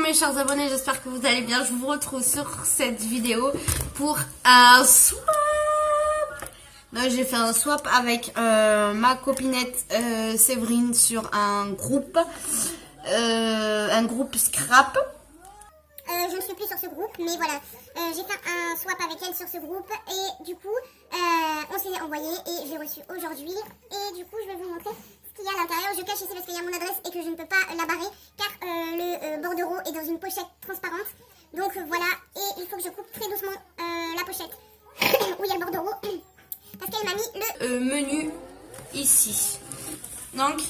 mes chers abonnés, j'espère que vous allez bien. Je vous retrouve sur cette vidéo pour un swap. Donc j'ai fait un swap avec ma copinette Séverine sur un groupe Scrap. Je ne suis plus sur ce groupe, mais voilà, j'ai fait un swap avec elle sur ce groupe et du coup, on s'est envoyé et je l'ai reçu aujourd'hui. Et du coup, je vais vous montrer ce qu'il y a à l'intérieur. Je cache ici parce qu'il y a mon adresse et que je ne peux pas la barrer car le bordereau est dans une pochette transparente. Donc voilà, et il faut que je coupe très doucement la pochette où il y a le bordereau parce qu'elle m'a mis le menu ici. Donc,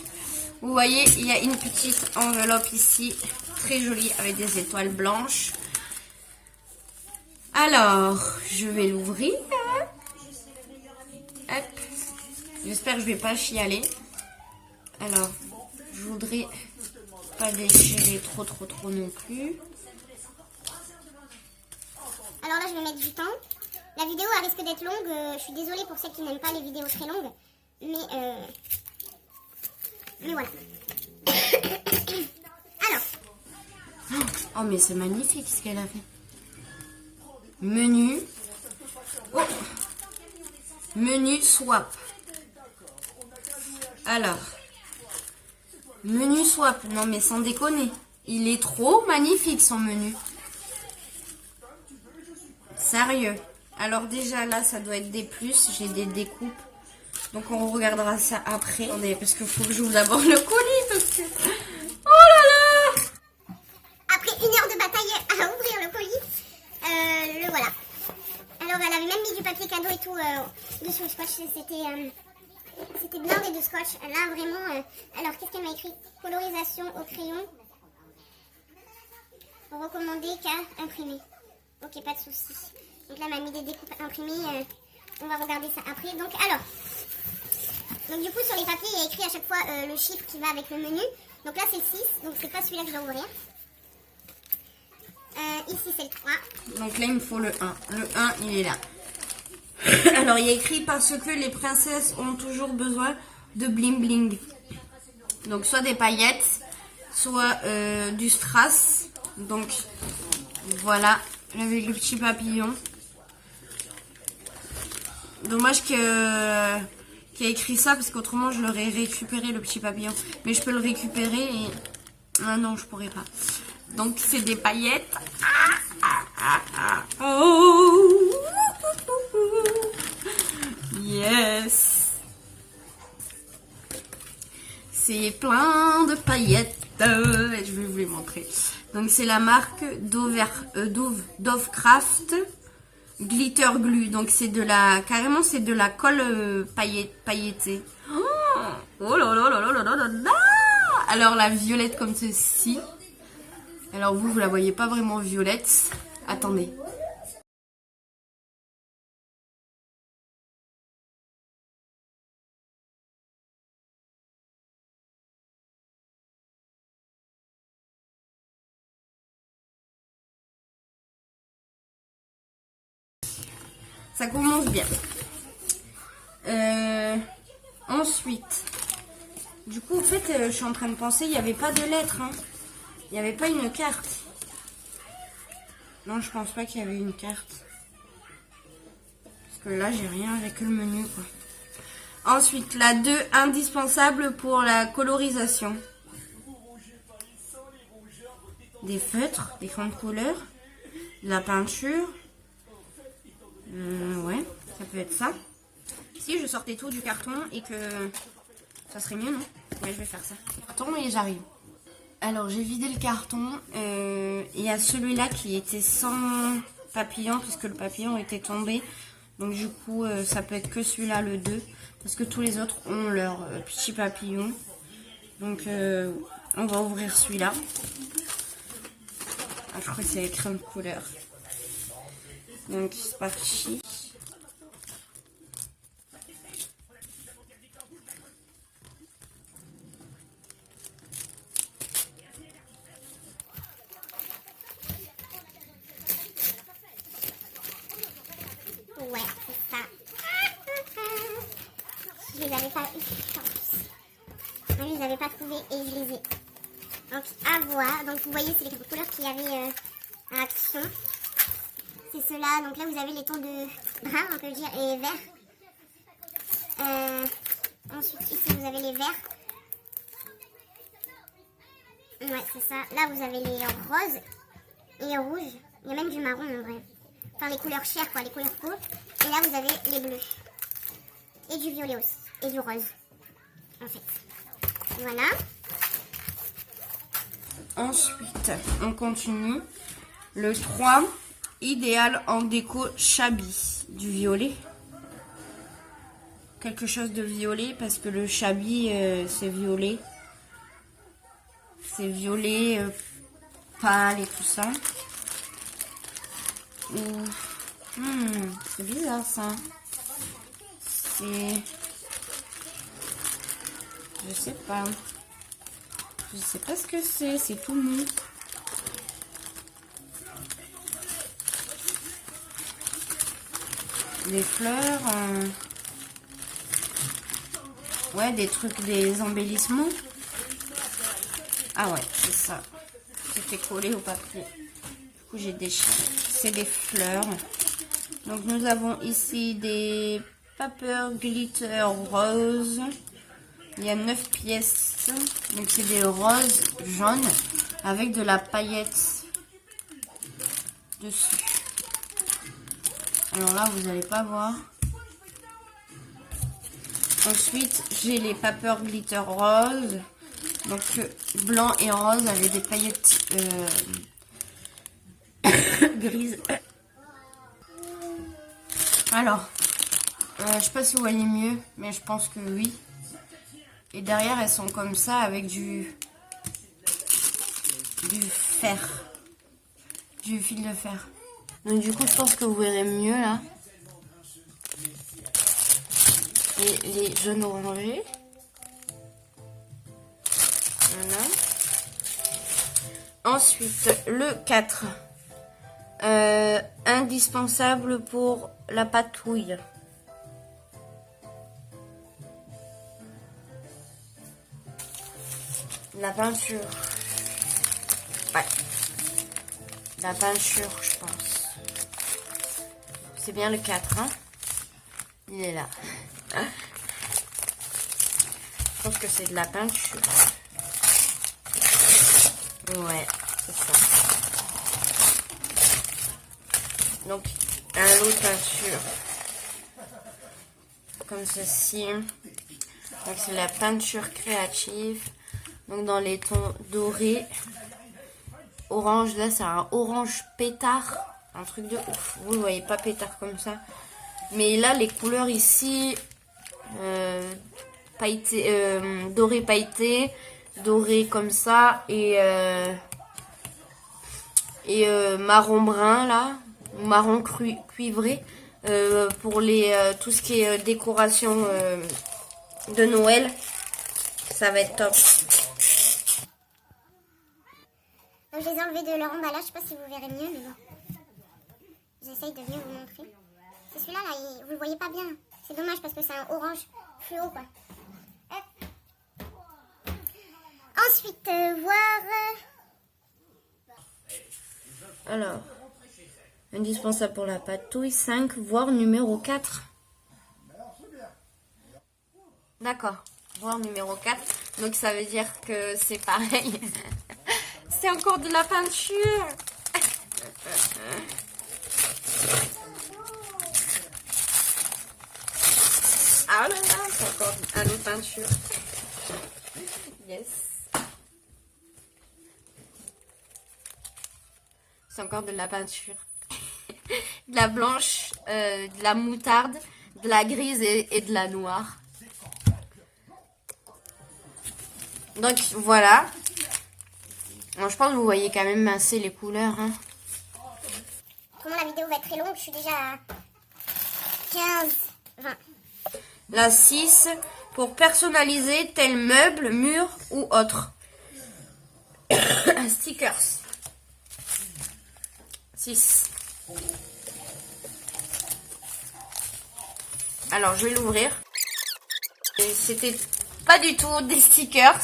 vous voyez, il y a une petite enveloppe ici. Très jolie avec des étoiles blanches. Alors, je vais l'ouvrir. Hop. J'espère que je vais pas chialer. Alors, je voudrais pas déchirer trop non plus. Alors là, je vais mettre du temps. La vidéo elle risque d'être longue. Je suis désolée pour celles qui n'aiment pas les vidéos très longues. Mais voilà. Alors. Oh mais c'est magnifique ce qu'elle a fait. Menu. Oh. Menu swap. Alors. Menu swap. Non mais sans déconner. Il est trop magnifique son menu. Sérieux. Alors déjà là ça doit être des plus. J'ai des découpes. Donc on regardera ça après. Attendez parce qu'il faut que j'ouvre d'abord le colis parce que... Oh là là. Après 1 heure de bataille à ouvrir le colis, le voilà. Alors elle avait même mis du papier cadeau et tout dessus le scotch. C'était blindé de scotch. Là vraiment. Alors qu'est-ce qu'elle m'a écrit? Colorisation au crayon. Recommandé qu'à imprimer. Ok, pas de souci. Donc là elle m'a mis des découpes imprimées. On va regarder ça après. Donc alors. Donc du coup sur les papiers il y a écrit à chaque fois le chiffre qui va avec le menu. Donc là c'est le 6. Donc c'est pas celui-là que je dois ouvrir. Ici c'est le 3. Donc là il me faut le 1. Le 1 il est là. Alors il y a écrit parce que les princesses ont toujours besoin de bling bling. Donc soit des paillettes, soit du strass. Donc voilà, avec le petit papillon. Dommage qu'il y a écrit ça parce qu'autrement je l'aurais récupéré le petit papillon. Mais je peux le récupérer et... Ah non je pourrais pas. Donc c'est des paillettes. Oh. Yes. C'est plein de paillettes. Je vais vous les montrer. Donc c'est la marque Dovecraft Glitter Glue. Donc c'est de la... Carrément c'est de la colle pailletée. Oh là là là là là là là. Alors la violette comme ceci. Alors vous la voyez pas vraiment violette. Attendez. Ça commence bien. Ensuite, du coup, en fait, je suis en train de penser, il n'y avait pas de lettres. Hein. Il n'y avait pas une carte. Non, je pense pas qu'il y avait une carte. Parce que là, j'ai rien avec le menu, quoi. Ensuite, la 2, indispensable pour la colorisation. Des feutres, des crayons de couleur, de la peinture. Ouais, ça peut être ça. Si je sortais tout du carton et que ça serait mieux, non? Ouais, je vais faire ça. Carton et j'arrive. Alors j'ai vidé le carton. Il y a celui-là qui était sans papillon puisque le papillon était tombé. Donc du coup ça peut être que celui-là le 2 parce que tous les autres ont leur petit papillon. Donc on va ouvrir celui-là. Ah, je crois que c'est les crayons de couleur. Donc c'est parti. Ouais, c'est ça. Je les avais pas eu. Je les avais pas trouvés et je les ai Donc à voir. Donc vous voyez, c'est les couleurs qu'il y avait à Action. C'est ceux-là. Donc là vous avez les tons de brun, on peut dire, et vert. Ensuite ici vous avez les verts. Ouais, c'est ça. Là vous avez les roses et les rouges. Il y a même du marron en vrai. Enfin les couleurs chères quoi, les couleurs peau. Et là vous avez les bleus. Et du violet aussi. Et du rose. En fait. Voilà. Ensuite, on continue. Le 3, idéal en déco shabby. Du violet. Quelque chose de violet parce que le shabby, c'est violet. C'est violet, pâle et tout ça. C'est bizarre ça. C'est... Je sais pas. Je sais pas ce que c'est tout mou. Des fleurs. Ouais, des trucs, des embellissements. Ah ouais, c'est ça. C'était collé au papier. Du coup, j'ai déchiré. C'est des fleurs. Donc, nous avons ici des paper glitter rose. Il y a 9 pièces. Donc, c'est des roses jaunes avec de la paillette dessus. Alors là, vous n'allez pas voir. Ensuite, j'ai les paper glitter rose. Donc, blanc et rose avec des paillettes grises. Alors, je sais pas si vous voyez mieux, mais je pense que oui. Et derrière, elles sont comme ça avec du fer. Du fil de fer. Donc du coup, je pense que vous verrez mieux là. Et les jaunes orangés. Voilà. Ensuite, le 4. Indispensable pour la patouille. La peinture. Ouais. La peinture, je pense. C'est bien le 4, hein. Il est là. Je pense que c'est de la peinture. Ouais, c'est ça. Donc, un lot de peinture. Comme ceci. Donc, c'est la peinture créative. Donc, dans les tons dorés. Orange, là, c'est un orange pétard. Un truc de ouf. Vous ne voyez pas pétard comme ça. Mais là, les couleurs ici, pailleté, doré pailleté, doré comme ça, et marron brun là, marron cuivré, pour tout ce qui est décoration de Noël. Ça va être top. Donc je les ai enlevés de leur emballage, je sais pas si vous verrez mieux, mais bon. J'essaye de bien vous montrer. C'est celui-là, là, vous le voyez pas bien. C'est dommage parce que c'est un orange fluo, quoi. Hop. Ensuite, voir... Alors, indispensable pour la patouille, 5, voire numéro 4. D'accord, voire numéro 4. Donc ça veut dire que c'est pareil. C'est encore de la peinture. Ah là là, c'est encore un autre peinture. Yes. C'est encore de la peinture. De la blanche, de la moutarde, de la grise et de la noire. Donc voilà. Bon, je pense que vous voyez quand même assez les couleurs. Hein. Comment la vidéo va être très longue, je suis déjà à 15, 20. La 6, pour personnaliser tel meuble, mur ou autre. Stickers. 6. Alors, je vais l'ouvrir. C'était pas du tout des stickers.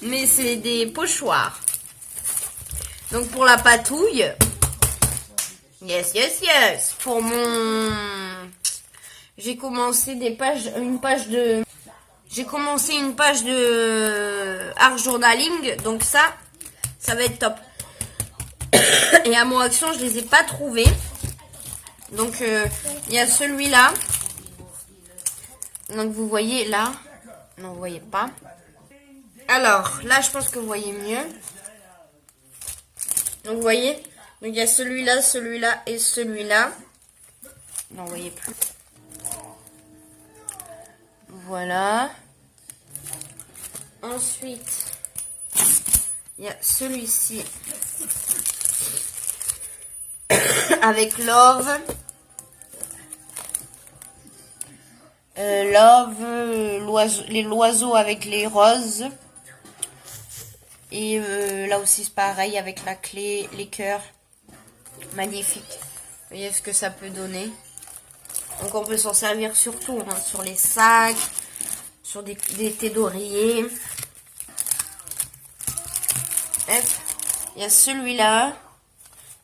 mais c'est des pochoirs. Donc pour la patouille, yes. Pour mon, j'ai commencé une page de art journaling, donc ça va être top. Et à mon action, je les ai pas trouvés. Donc il y a celui-là. Donc vous voyez là, non vous voyez pas. Alors là, je pense que vous voyez mieux. Donc vous voyez, donc il y a celui-là et celui-là. Non, vous voyez plus. Voilà. Ensuite, il y a celui-ci avec Love. Les oiseaux avec les roses. Et là aussi c'est pareil avec la clé, les cœurs. Magnifique. Vous voyez ce que ça peut donner. Donc on peut s'en servir surtout hein, sur les sacs, sur des thés d'oreiller. Il y a celui-là.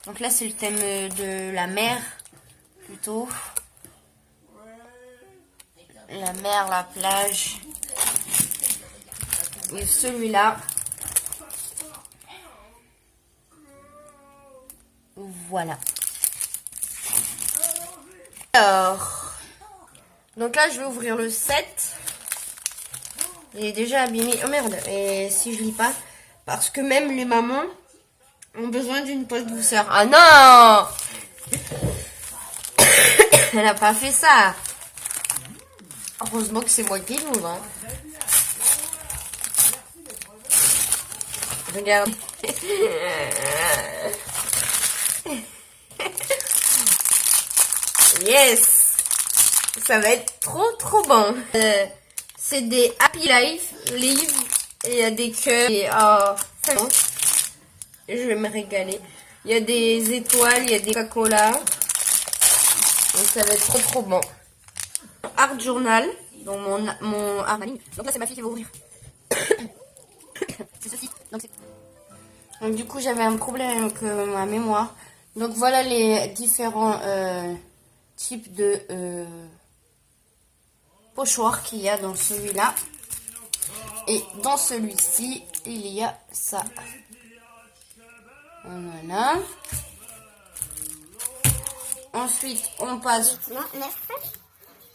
Donc là c'est le thème de la mer plutôt. La mer, la plage. Et celui-là. Voilà. Alors. Donc là, je vais ouvrir le 7. Il est déjà abîmé. Oh merde. Et si je lis pas. Parce que même les mamans ont besoin d'une pause douceur. Ah non. Elle a pas fait ça. Heureusement que c'est moi qui l'ouvre. Hein. Regarde. Yes. Ça va être trop bon. C'est des Happy Life livres. Et il y a des cœurs. Et je vais me régaler. Il y a des étoiles, il y a des Coca-Cola. Donc ça va être trop bon. Art journal. Donc mon art maligne. Donc là c'est ma fille qui va ouvrir. C'est ceci. Donc du coup j'avais un problème avec ma mémoire. Donc voilà les différents types de pochoirs qu'il y a dans celui-là. Et dans celui-ci, il y a ça. Voilà. Ensuite, on passe... 9,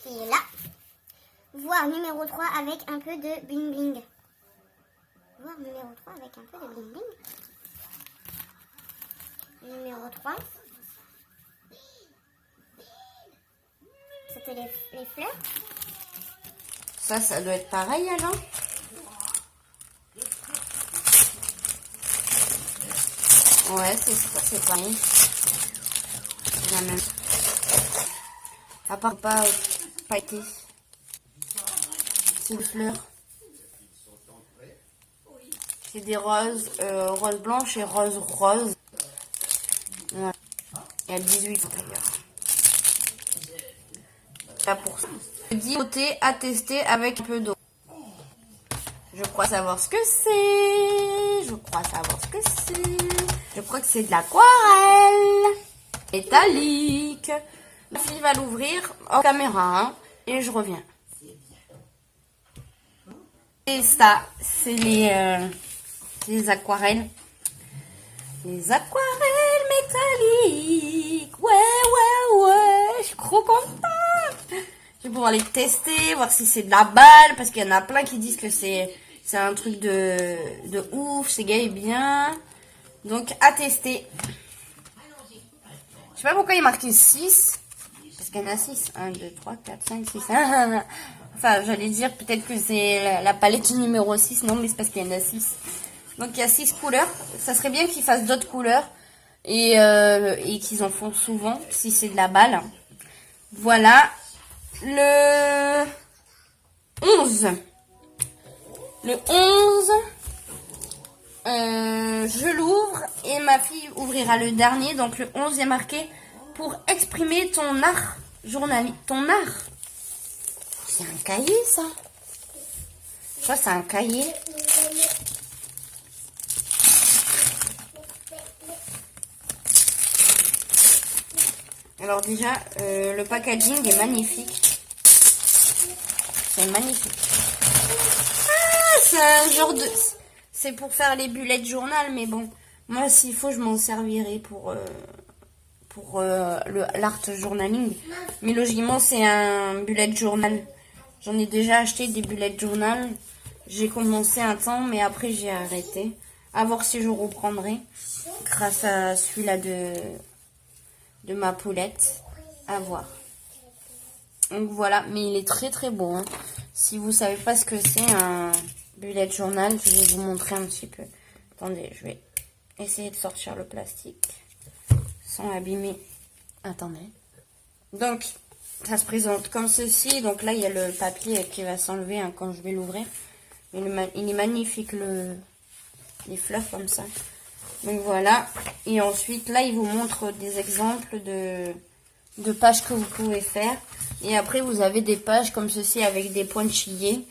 qui est là. Voir numéro 3 avec un peu de bling bling. Voir numéro 3 avec un peu de bling bling. Numéro 3. C'était les fleurs. Ça doit être pareil alors. Ouais, c'est pareil. C'est la même. À part pas été. C'est des fleurs. C'est des roses, rose blanche et rose rose. Voilà. Il y a 18 d'ailleurs. Là pour ça. Côté à tester avec un peu d'eau. Je crois savoir ce que c'est. Je crois que c'est de l'aquarelle métallique. Ma fille va l'ouvrir en caméra hein, et je reviens. Et ça, c'est les aquarelles. Les aquarelles métalliques. Ouais. Je suis trop contente. Je vais pouvoir les tester, voir si c'est de la balle. Parce qu'il y en a plein qui disent que c'est un truc de ouf. C'est gay et bien. Donc, à tester. Je sais pas pourquoi il est marqué 6. Parce qu'il y en a 6. 1, 2, 3, 4, 5, 6. Enfin, j'allais dire peut-être que c'est la palette numéro 6. Non, mais c'est parce qu'il y en a 6. Donc, il y a 6 couleurs. Ça serait bien qu'ils fassent d'autres couleurs. Et qu'ils en font souvent. Si c'est de la balle. Voilà. Le 11. Le 11. Je l'ouvre et ma fille ouvrira le dernier. Donc le 11 est marqué pour exprimer ton art journalier. Ton art. C'est un cahier ça. Je crois que c'est un cahier. Alors déjà, le packaging est magnifique. C'est magnifique. Ah, c'est un genre de... C'est pour faire les bullet journal, mais bon. Moi, s'il faut, je m'en servirai pour l'art journaling. Mais logiquement, c'est un bullet journal. J'en ai déjà acheté des bullet journal. J'ai commencé un temps, mais après, j'ai arrêté. À voir si je reprendrai. Grâce à celui-là de ma poulette. À voir. Donc voilà, mais il est très très beau. Hein. Si vous savez pas ce que c'est un bullet journal, je vais vous montrer un petit peu. Attendez, je vais essayer de sortir le plastique sans abîmer. Attendez. Donc, ça se présente comme ceci. Donc là, il y a le papier qui va s'enlever hein, quand je vais l'ouvrir. Il est magnifique, les fleurs comme ça. Donc voilà. Et ensuite, là, il vous montre des exemples de pages que vous pouvez faire. Et après, vous avez des pages comme ceci avec des pointillés.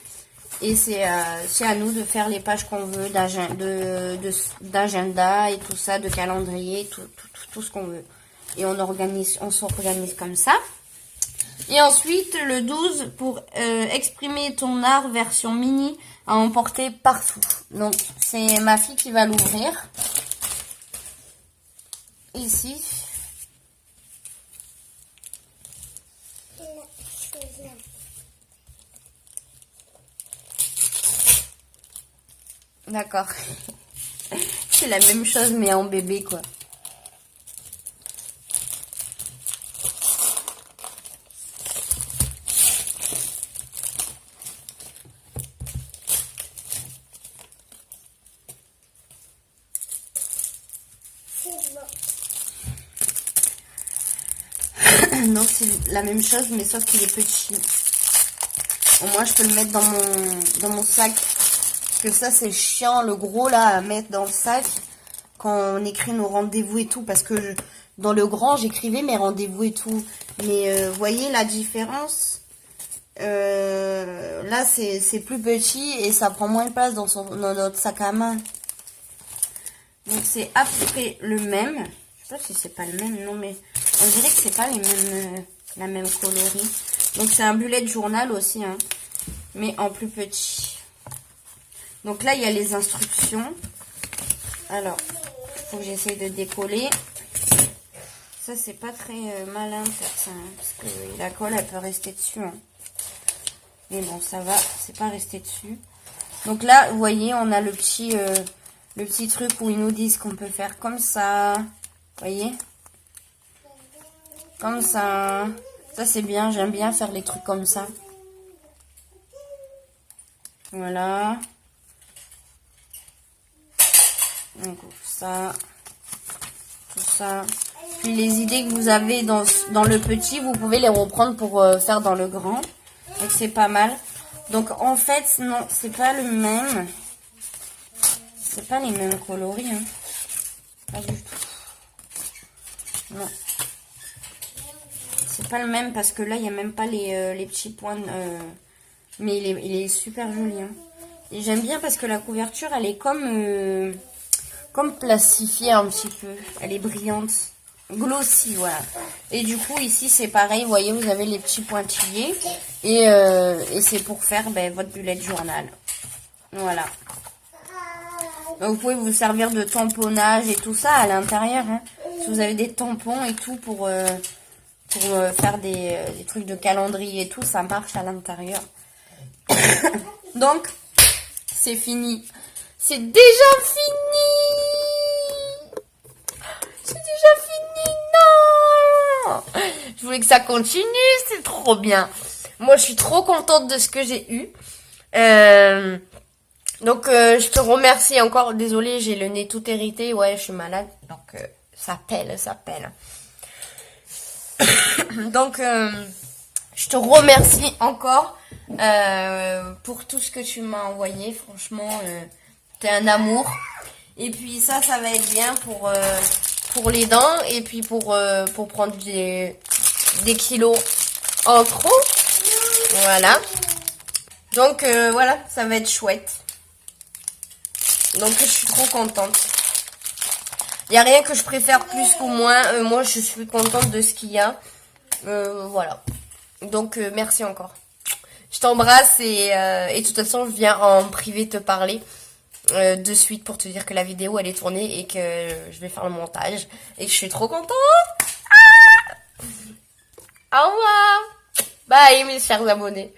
Et c'est à nous de faire les pages qu'on veut, d'agenda et tout ça, de calendrier, tout ce qu'on veut. Et on s'organise comme ça. Et ensuite, le 12, pour exprimer ton art version mini à emporter partout. Donc, c'est ma fille qui va l'ouvrir. Ici. D'accord. C'est la même chose mais en bébé quoi. Donc c'est la même chose mais sauf qu'il est petit. Au moins je peux le mettre dans mon sac. Que ça c'est chiant le gros là à mettre dans le sac quand on écrit nos rendez-vous et tout parce que dans le grand j'écrivais mes rendez-vous et tout mais vous voyez la différence là c'est plus petit et ça prend moins de place dans notre sac à main. Donc c'est à peu près le même, je sais pas si c'est pas le même, non mais on dirait que c'est pas les mêmes la même coloris. Donc c'est un bullet journal aussi hein, mais en plus petit. Donc là, il y a les instructions. Alors, il faut que j'essaye de décoller. Ça, c'est pas très malin de faire ça. Hein, parce que la colle, elle peut rester dessus. Hein. Mais bon, ça va. C'est pas resté dessus. Donc là, vous voyez, on a le petit truc où ils nous disent qu'on peut faire comme ça. Vous voyez? Comme ça. Ça, c'est bien. J'aime bien faire les trucs comme ça. Voilà. Donc ça, tout ça. Puis les idées que vous avez dans le petit, vous pouvez les reprendre pour faire dans le grand. Donc c'est pas mal. Donc en fait, non, c'est pas le même. C'est pas les mêmes coloris. Hein. Pas du tout. Non. C'est pas le même parce que là, il n'y a même pas les petits points. Mais il est super joli. Hein. Et j'aime bien parce que la couverture, elle est comme plastifiée un petit peu. Elle est brillante. Glossy, voilà. Et du coup, ici, c'est pareil. Vous voyez, vous avez les petits pointillés. Et c'est pour faire votre bullet journal. Voilà. Donc, vous pouvez vous servir de tamponnage et tout ça à l'intérieur. Hein. Si vous avez des tampons et tout pour faire des trucs de calendrier et tout, ça marche à l'intérieur. Donc, c'est fini. C'est déjà fini. C'est déjà fini. Non. Je voulais que ça continue. C'est trop bien. Moi, je suis trop contente de ce que j'ai eu. Donc, je te remercie encore. Désolée, j'ai le nez tout hérité. Ouais, je suis malade. Donc, ça pèle. Donc, je te remercie encore pour tout ce que tu m'as envoyé. Franchement, t'es un amour. Et puis ça va être bien pour les dents et puis pour prendre des kilos en trop. Voilà. Donc voilà, ça va être chouette. Donc je suis trop contente. Il n'y a rien que je préfère plus ou moins. Moi, je suis contente de ce qu'il y a. Voilà. Donc, merci encore. Je t'embrasse et de toute façon, je viens en privé te parler de suite pour te dire que la vidéo, elle est tournée et que je vais faire le montage. Et que je suis trop contente. Ah, au revoir. Bye, mes chers abonnés.